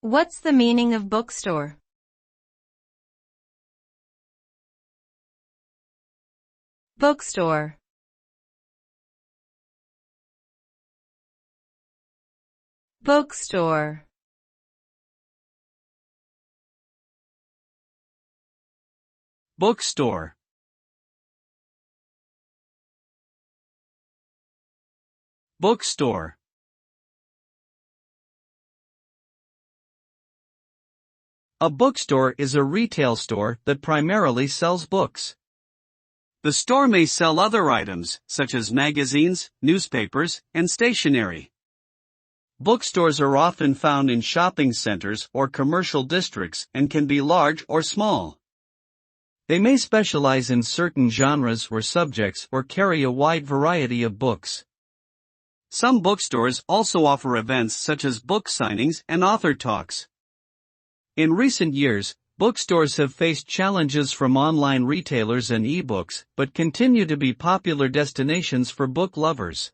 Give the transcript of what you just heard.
What's the meaning of bookstore? Bookstore. Bookstore. Bookstore. Bookstore. A bookstore is a retail store that primarily sells books. The store may sell other items, such as magazines, newspapers, and stationery. Bookstores are often found in shopping centers or commercial districts and can be large or small. They may specialize in certain genres or subjects or carry a wide variety of books. Some bookstores also offer events such as book signings and author talks. In recent years, bookstores have faced challenges from online retailers and ebooks, but continue to be popular destinations for book lovers.